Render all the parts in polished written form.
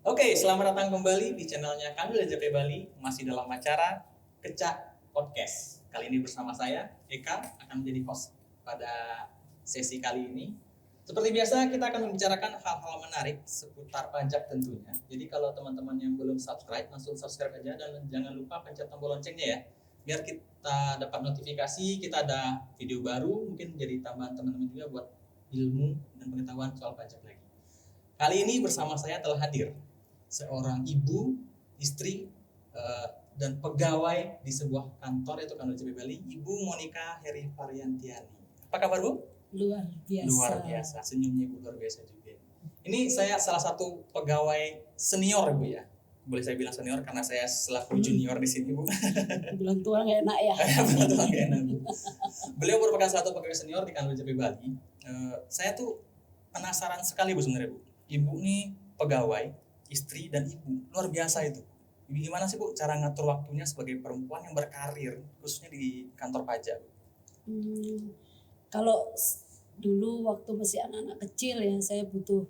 Oke, selamat datang kembali di channelnya Kamil dan JP Bali, masih dalam acara Kecak Podcast. Kali ini bersama saya, Eka, akan menjadi host pada sesi kali ini. Seperti biasa, kita akan membicarakan hal-hal menarik seputar pajak tentunya. Jadi kalau teman-teman yang belum subscribe, langsung subscribe aja dan jangan lupa pencet tombol loncengnya ya. Biar kita dapat notifikasi, kita ada video baru, mungkin jadi tambahan teman-teman juga buat ilmu dan pengetahuan soal pajak lagi. Kali ini bersama saya telah hadir seorang ibu, istri, dan pegawai di sebuah kantor yaitu kantor JP Bali, Ibu Monica Heri Variantiani. Apa kabar Bu? Luar biasa. Luar biasa, senyumnya Bu luar biasa juga. Ini saya salah satu pegawai senior Bu ya. Boleh saya bilang senior karena saya selaku junior di sini Bu. Bilang tua nggak enak ya. Bilang tua nggak enak Bu. Beliau merupakan salah satu pegawai senior di kantor JP Bali. Saya tuh penasaran sekali Bu sebenarnya Bu. Ibu nih pegawai, istri dan ibu, luar biasa itu. Gimana sih Bu cara ngatur waktunya sebagai perempuan yang berkarir khususnya di kantor pajak? Kalau dulu waktu masih anak-anak kecil ya saya butuh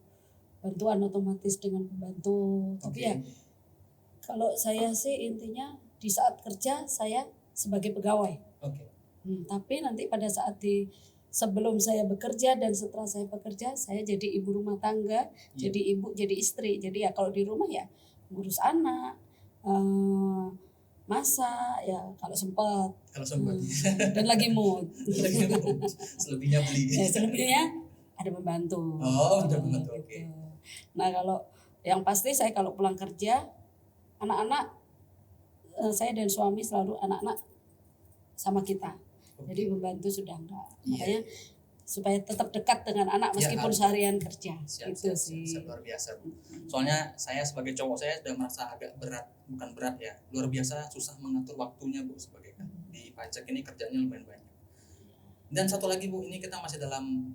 bantuan otomatis dengan pembantu. Tapi ya kalau saya sih intinya di saat kerja saya sebagai pegawai. Tapi nanti pada saat sebelum saya bekerja dan setelah saya bekerja, saya jadi ibu rumah tangga, jadi ibu, jadi istri. Jadi ya kalau di rumah ya ngurus anak, masak ya kalau sempat. Dan lagi mood. Selebihnya beli. Ya, selebihnya ada pembantu. Ada pembantu. Gitu. Nah kalau yang pasti saya kalau pulang kerja, anak-anak saya dan suami selalu anak-anak sama kita. Jadi pembantu sudah enggak. Makanya supaya tetap dekat dengan anak meskipun seharian kerja. Itu sih. Luar biasa Bu. Soalnya saya sebagai cowok saya sudah merasa agak berat, bukan berat ya. Luar biasa susah mengatur waktunya Bu sebagai di pajak ini kerjanya lumayan banyak. Dan satu lagi Bu, ini kita masih dalam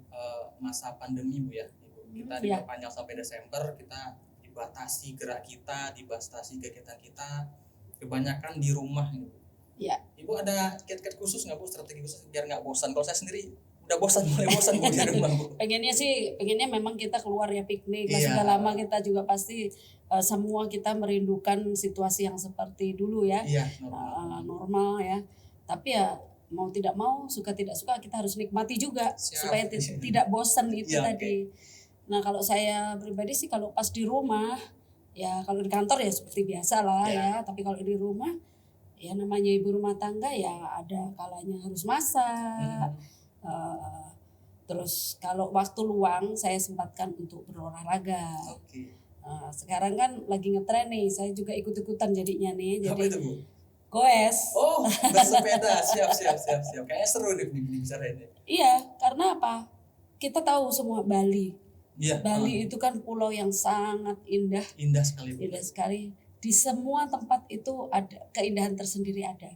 masa pandemi Bu ya. Kita diperpanjang sampai Desember, kita dibatasi gerak kita, dibatasi kegiatan kita, kebanyakan di rumah Bu. Ya. Ibu ada kiat-kiat khusus nggak Bu, strategi khusus biar nggak bosan? Kalau saya sendiri udah mulai bosan Bu di rumah Bu. Pengennya memang kita keluar ya piknik. Sudah lama kita juga pasti semua kita merindukan situasi yang seperti dulu ya. Normal ya. Tapi ya mau tidak mau, suka tidak suka kita harus nikmati juga supaya tidak bosan itu tadi. Nah kalau saya pribadi sih kalau pas di rumah ya, kalau di kantor ya seperti biasa lah ya. Tapi kalau di rumah ya namanya ibu rumah tangga ya ada kalanya harus masak. Terus kalau waktu luang saya sempatkan untuk berolahraga. Sekarang kan lagi ngetren nih, saya juga ikut-ikutan jadinya nih. Apa itu Bu? Goes. Bersepeda, siap. Kayaknya seru deh bicara ini. Iya, karena apa? Kita tahu semua Bali. Iya. Bali itu kan pulau yang sangat indah. Indah sekali. Indah sekali. Di semua tempat itu ada keindahan tersendiri ada.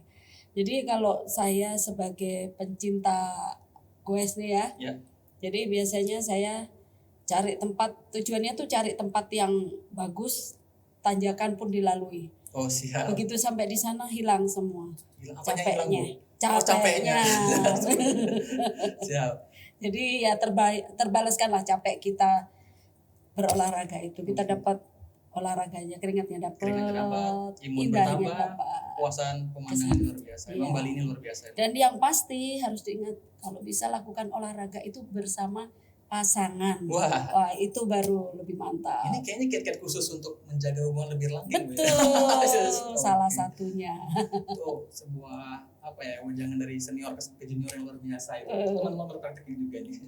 Jadi kalau saya sebagai pencinta goes nih ya. Jadi biasanya saya cari tempat, tujuannya tuh cari tempat yang bagus, tanjakan pun dilalui. Siap. Begitu sampai di sana hilang semua. Capeknya. Siap. Jadi ya terbalaskanlah capek kita berolahraga itu. Kita dapat olahraganya, keringatnya dapat, imun bertambah, puasan pemandangan luar biasa. Emang Bali ini luar biasa. Dan yang pasti harus diingat kalau bisa lakukan olahraga itu bersama pasangan. Wah itu baru lebih mantap. Ini kayaknya kiat-kiat khusus untuk menjaga hubungan lebih langgeng. Betul. Salah satunya. Itu sebuah wejangan dari senior ke junior yang luar biasa itu. Teman-teman berpraktik juga nih.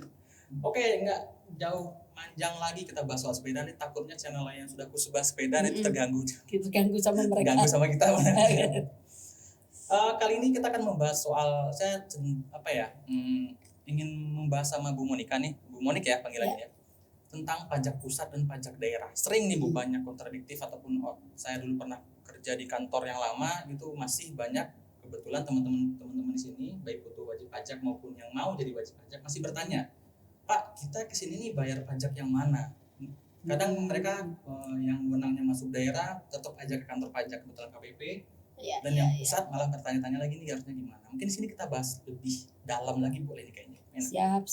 Oke, enggak jauh panjang lagi kita bahas soal sepeda nih, takutnya channel lain yang sudah khusus bahas sepeda itu terganggu. Terganggu sama mereka. Ganggu sama kita. Kali ini kita akan membahas soal ingin membahas sama Bu Monica nih, Bu Monica ya panggilannya tentang pajak pusat dan pajak daerah. Sering nih Bu banyak kontradiktif ataupun saya dulu pernah kerja di kantor yang lama gitu, masih banyak kebetulan teman-teman di sini baik itu wajib pajak maupun yang mau jadi wajib pajak masih bertanya, Pak, kita kesini nih bayar pajak yang mana? Kadang mereka yang wenangnya masuk daerah tetap aja ke kantor pajak kebetulan KPP, dan yang pusat malah bertanya-tanya lagi nih harusnya gimana. Mungkin di sini kita bahas lebih dalam lagi boleh nih kayaknya. Siap.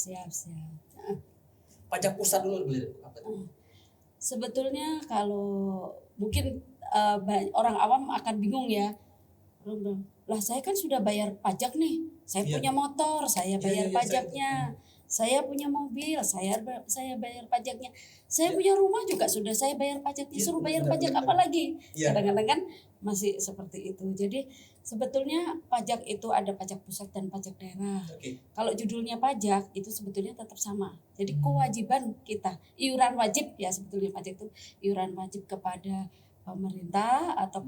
Pajak pusat dulu boleh apa tuh? Sebetulnya kalau mungkin orang awam akan bingung ya. Orang bilang, lah saya kan sudah bayar pajak nih. Saya Iya. punya motor, saya bayar Iya, pajaknya. Saya punya mobil, saya bayar pajaknya. Saya punya rumah juga sudah saya bayar pajaknya. Iya, Suruh bayar benar, pajak benar. apa lagi? Iya. Kadang-kadang kan masih seperti itu. Jadi sebetulnya pajak itu ada pajak pusat dan pajak daerah. Oke. Kalau judulnya pajak itu sebetulnya tetap sama. Jadi kewajiban kita, iuran wajib ya sebetulnya pajak itu iuran wajib kepada pemerintah atau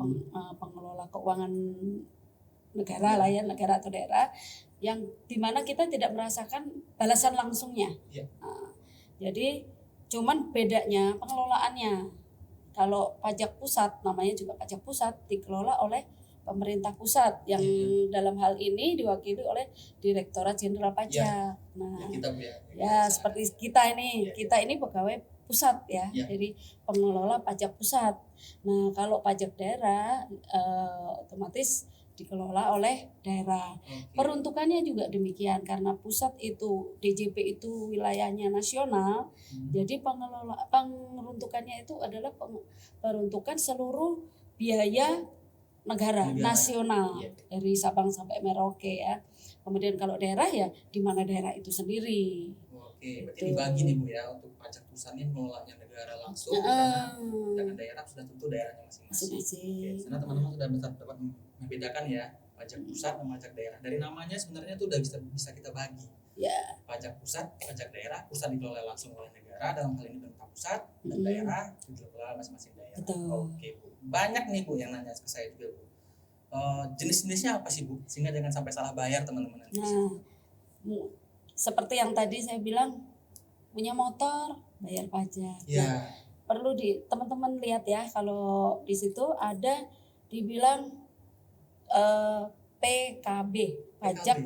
pengelola keuangan negara lah ya, negara atau daerah, yang dimana kita tidak merasakan balasan langsungnya. Iya. Jadi cuman bedanya pengelolaannya. Kalau pajak pusat, namanya juga pajak pusat, dikelola oleh pemerintah pusat yang dalam hal ini diwakili oleh Direktorat Jenderal Pajak. Nah, ya seperti kita ini, kita ini pegawai pusat ya, jadi pengelola pajak pusat. Nah, kalau pajak daerah otomatis dikelola oleh daerah. Peruntukannya juga demikian karena pusat itu DJP itu wilayahnya nasional. Jadi peruntukannya itu adalah peruntukan seluruh biaya negara nasional dari Sabang sampai Merauke ya. Kemudian kalau daerah ya di mana daerah itu sendiri. Oke, berarti dibagi nih Bu ya, untuk pajak pusatnya mengelolanya negara langsung, dengan daerah sudah tentu daerahnya masing-masing. Oke, karena teman-teman sudah dapat membedakan ya pajak pusat dan pajak daerah. Dari namanya sebenarnya tuh udah bisa kita bagi. Ya. Pajak pusat, pajak daerah, pusat dikelola langsung oleh negara dalam hal ini pemerintah pusat, dan daerah dikelola masing-masing daerah. Oke Bu, banyak nih Bu yang nanya ke saya juga Bu. Jenis-jenisnya apa sih Bu? Sehingga jangan sampai salah bayar teman-teman. Nah, seperti yang tadi saya bilang, punya motor bayar pajak. Ya. Perlu teman-teman lihat ya, kalau di situ ada dibilang PKB, pajak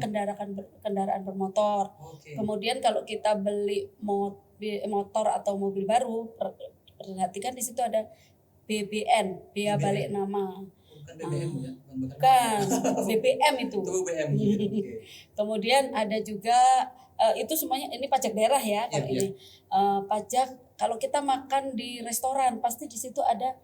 kendaraan bermotor. Kemudian kalau kita beli motor atau mobil baru, perhatikan di situ ada BBN, bea balik nama. Bukan BBM ya? Bukan, BBM itu. Itu BBM. Kemudian ada juga itu semuanya ini pajak daerah ya kalau ini. Pajak kalau kita makan di restoran pasti di situ ada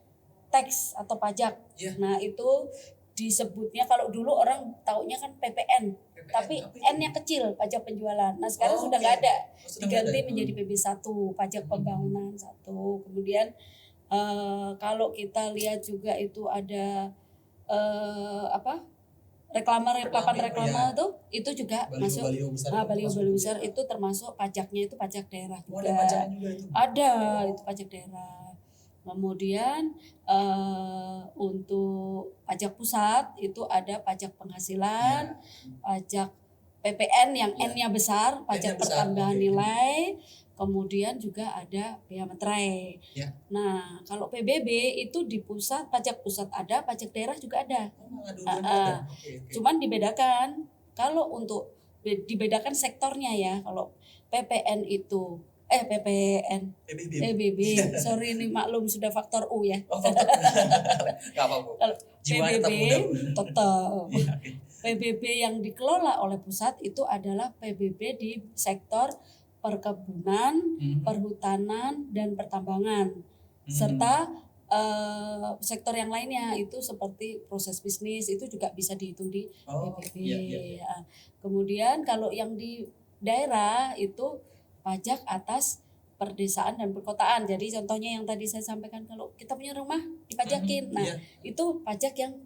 tax atau pajak. Nah, itu disebutnya kalau dulu orang taunya kan PPN tapi N-nya kecil, pajak penjualan. Nah, sekarang sudah nggak ada. Diganti menjadi PB1, pajak pembangunan 1. Kemudian kalau kita lihat juga itu ada papan reklama tuh itu juga masuk baliho besar itu termasuk pajaknya itu pajak daerah juga. Ada itu pajak daerah. Kemudian untuk pajak pusat itu ada pajak penghasilan, pajak PPN yang N-nya besar, pajak pertambahan nilai. Kemudian juga ada bea materai. Nah, kalau PBB itu di pusat, pajak pusat ada, pajak daerah juga ada. Cuman dibedakan. Kalau untuk dibedakan sektornya ya. Kalau PPN itu PBB. Sorry ini maklum sudah faktor U ya. Kalau PBB tetap. PBB yang dikelola oleh pusat itu adalah PBB di sektor perkebunan, perhutanan, dan pertambangan, serta sektor yang lainnya itu seperti proses bisnis itu juga bisa dihitung di PBB. Kemudian kalau yang di daerah itu pajak atas perdesaan dan perkotaan. Jadi contohnya yang tadi saya sampaikan kalau kita punya rumah dipajakin, nah itu pajak yang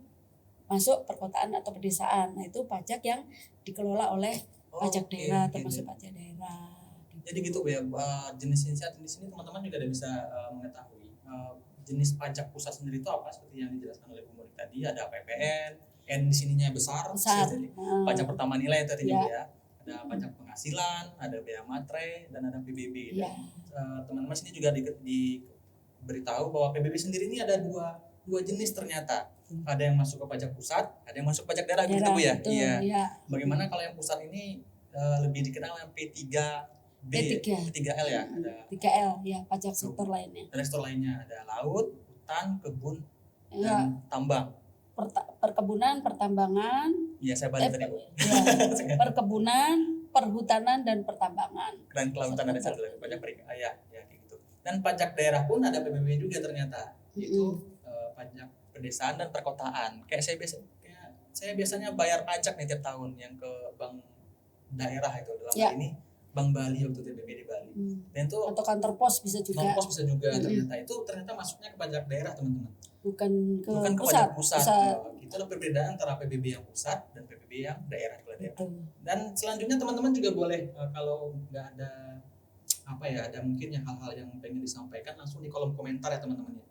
masuk perkotaan atau pedesaan. Nah itu pajak yang dikelola oleh pajak daerah termasuk pajak daerah. Jadi gitu ya, jenis-jenisnya di sini teman-teman juga udah bisa mengetahui jenis pajak pusat sendiri itu apa, seperti yang dijelaskan oleh Bu Murik tadi. Ada PPN, N di sininya besar. Pajak pertama nilai tadi juga ya. Ada pajak penghasilan, ada bea materai, dan ada PBB. Teman-teman sini juga diberitahu bahwa PBB sendiri ini ada dua jenis ternyata. Ada yang masuk ke pajak pusat, ada yang masuk pajak daerah gitu Bu ya. Iya. Bagaimana kalau yang pusat ini lebih dikenal yang P3L ya, ada 3L ya, pajak sektor lainnya. Dan sektor lainnya ada laut, hutan, kebun, dan tambang. Perkebunan, pertambangan. Iya, saya balik tadi. Perkebunan, perhutanan, dan pertambangan. Dan kelautan ada satu lagi pajak perikanan. Ya kayak gitu. Dan pajak daerah pun ada PBB juga ternyata. Itu pajak pedesaan dan perkotaan. Kayak saya biasanya bayar pajak nih tiap tahun yang ke bank daerah itu dalam hal ini Bank Bali waktu PBB di Bali. Dan itu atau kantor pos bisa juga. Kantor pos bisa juga ternyata masuknya ke pajak daerah teman-teman. Bukan ke pajak pusat. Itulah perbedaan antara PBB yang pusat dan PBB yang daerah. Dan selanjutnya teman-teman juga boleh kalau nggak ada ada mungkin yang hal-hal yang pengen disampaikan langsung di kolom komentar ya teman-teman ya.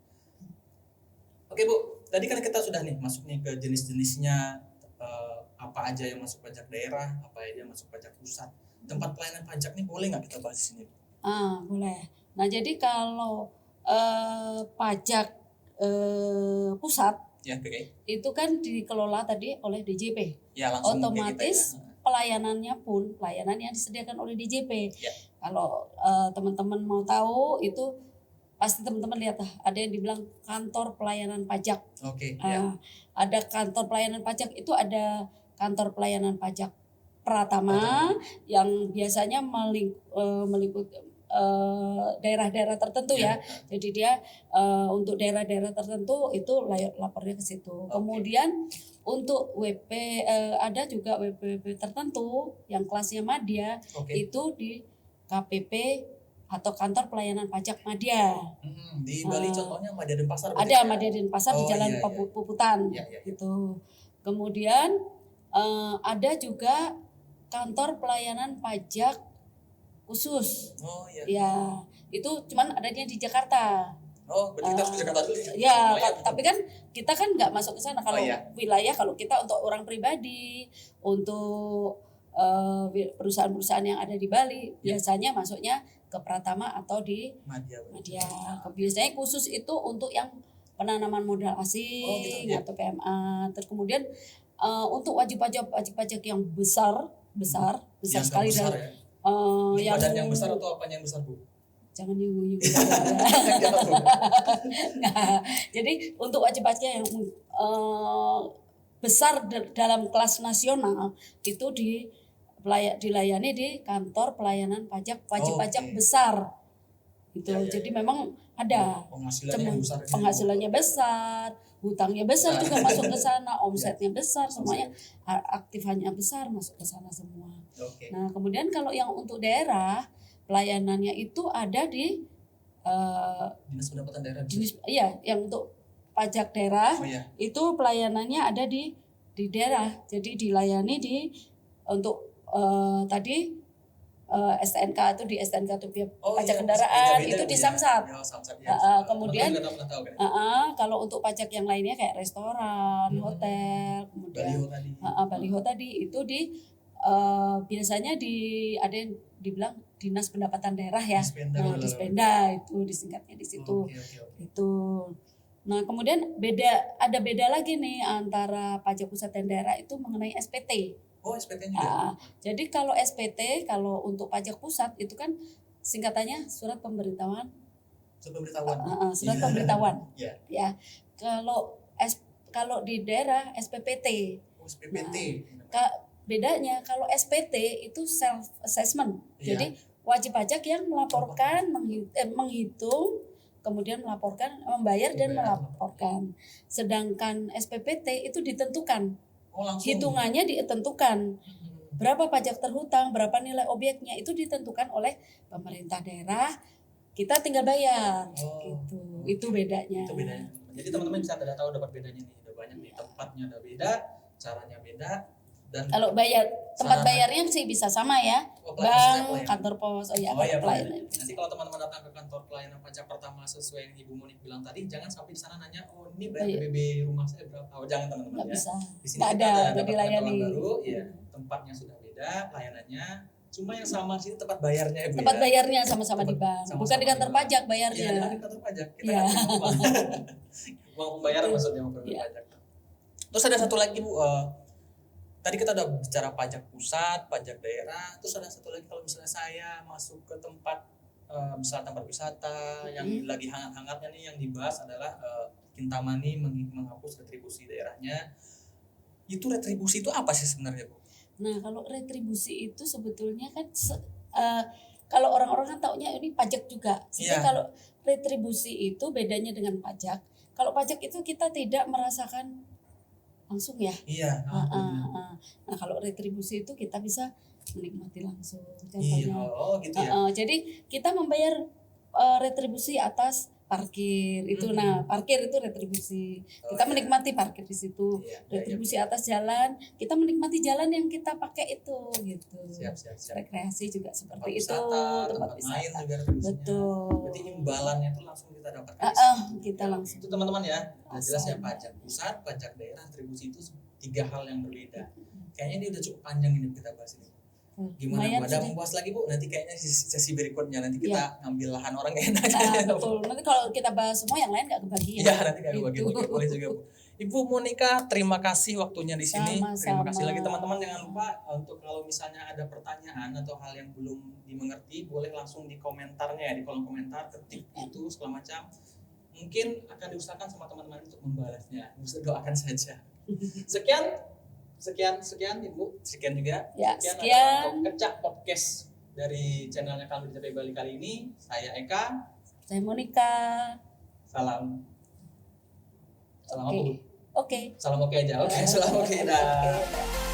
Oke Bu, tadi kan kita sudah nih masuk nih ke jenis-jenisnya, apa aja yang masuk pajak daerah, apa aja yang masuk pajak pusat. Tempat pelayanan pajak nih boleh nggak kita bahas di sini? Boleh. Nah jadi kalau pajak pusat itu kan dikelola tadi oleh DJP. Ya, otomatis pelayanan yang disediakan oleh DJP. Ya. Kalau teman-teman mau tahu itu pasti teman-teman lihat ada yang dibilang kantor pelayanan pajak. Ada kantor pelayanan pajak, itu ada kantor pelayanan pajak Pratama yang biasanya meliputi daerah-daerah tertentu ya. Jadi dia untuk daerah-daerah tertentu itu lapornya ke situ. Kemudian untuk WP ada juga WP tertentu yang kelasnya madya itu di KPP atau kantor pelayanan pajak madya. Di Bali contohnya Madya Denpasar. Ada Madya Denpasar di Jalan Puputan gitu. Kemudian ada juga kantor pelayanan pajak khusus. Ya, itu cuman adanya di Jakarta. Berarti kita harus ke Jakarta dulu. Ya, tapi kan kita kan nggak masuk ke sana kalau wilayah, kalau kita untuk orang pribadi, untuk perusahaan-perusahaan yang ada di Bali biasanya masuknya ke Pratama atau di Madya. Biasanya khusus itu untuk yang penanaman modal asing atau PMA. Terus kemudian untuk wajib pajak yang besar sekali besar, ya? Badan yang besar atau apa yang besar Bu? Jangan nyinggung. Nah, jadi untuk wajib pajak yang besar dalam kelas nasional itu dilayani di kantor pelayanan pajak wajib pajak besar gitu. Jadi memang ada penghasilannya besar, hutangnya besar juga masuk ke sana, omsetnya besar, semuanya aktifannya besar masuk ke sana semua. Nah kemudian kalau yang untuk daerah pelayanannya itu ada di Dinas Pendapatan Daerah. Yang untuk pajak daerah itu pelayanannya ada di daerah. Jadi dilayani untuk STNK itu di STNK itu pajak kendaraan itu di Samsat. Kemudian kalau untuk pajak yang lainnya kayak restoran, hotel, kemudian baliho tadi itu biasanya ada yang dibilang Dinas Pendapatan Daerah ya. Dispenda itu disingkatnya di situ. Itu. Nah, kemudian ada beda lagi nih antara pajak pusat dan daerah itu mengenai SPT. SPT juga. Jadi kalau SPT, kalau untuk pajak pusat itu kan singkatannya surat pemberitahuan. Surat pemberitahuan. Ya. Kalau di daerah SPPT. Bedanya kalau SPT itu self assessment. Jadi wajib pajak yang melaporkan, menghitung, kemudian melaporkan, membayar dan melaporkan. Sedangkan SPPT itu ditentukan. Hitungannya ditentukan. Berapa pajak terhutang, berapa nilai objeknya itu ditentukan oleh pemerintah daerah. Kita tinggal bayar. Gitu. Itu bedanya. Jadi teman-teman bisa tahu dapat bedanya nih. Udah banyak nih, tempatnya udah beda, caranya beda. Dan kalau tempat bayarnya sih bisa sama ya, bank, kantor pos, pelayanan. Nanti kalau teman-teman datang ke kantor pelayanan pajak Pratama sesuai yang Ibu Monik bilang tadi, jangan sampai di sana nanya, ini bayar PBB rumah saya berapa? Jangan teman-teman ya. Bisa. Di sini kita ada pengetahuan baru, tempatnya sudah beda, pelayanannya. Cuma yang sama sih tempat bayarnya ya Bu. Tempat bayarnya sama-sama di bank, bukan di kantor pajak bayarnya. Iya, di kantor pajak. Kita uang pembayaran maksudnya uang pajak. Terus ada satu lagi Bu. Tadi kita udah bicara pajak pusat, pajak daerah. Terus ada satu lagi kalau misalnya saya masuk ke tempat misalnya tempat wisata yang lagi hangat-hangatnya nih yang dibahas adalah Kintamani menghapus retribusi daerahnya. Itu retribusi itu apa sih sebenarnya Bu? Nah kalau retribusi itu sebetulnya kan kalau orang-orang kan taunya ini pajak juga. Sebenarnya Iya. kalau retribusi itu bedanya dengan pajak. Kalau pajak itu kita tidak merasakan langsung ya. Iya. Nah kalau retribusi itu kita bisa menikmati langsung. Iya. Contohnya. Gitu ya. Jadi kita membayar retribusi atas parkir itu. Nah parkir itu retribusi. Kita menikmati parkir di situ. Retribusi atas jalan, kita menikmati jalan yang kita pakai itu gitu. Siap. Rekreasi juga seperti Tempat itu. wisata, tempat main juga retribusinya. Betul. Berarti imbalannya itu langsung kita dapatkan. Kita langsung. Itu teman-teman ya. Jelas ya, pajak pusat, pajak daerah, retribusi itu 3 hal yang berbeda. Kayaknya ini udah cukup panjang ini kita bahas ini. Gimana Bu? Ada membahas lagi Bu? Nanti kayaknya sesi berikutnya nanti kita ngambil lahan orang enak. Betul. Nanti kalau kita bahas semua yang lain nggak kebagian. Iya, nanti nggak kebagian juga. Boleh juga Bu. Ibu Monica, terima kasih waktunya di sini. Terima kasih lagi teman-teman. Jangan lupa untuk kalau misalnya ada pertanyaan atau hal yang belum dimengerti, boleh langsung di komentarnya ya, di kolom komentar, ketik itu segala macam. Mungkin akan diusahakan sama teman-teman untuk membalasnya. Bisa doakan saja. Sekian Ibu. Sekian juga. Ya, Sekian. Untuk Kecak Podcast dari channelnya Kangguru Jape Bali kali ini. Saya Eka. Saya Monica. Salam apa Bu? Oke. Salam oke aja. Oke, salam oke dah.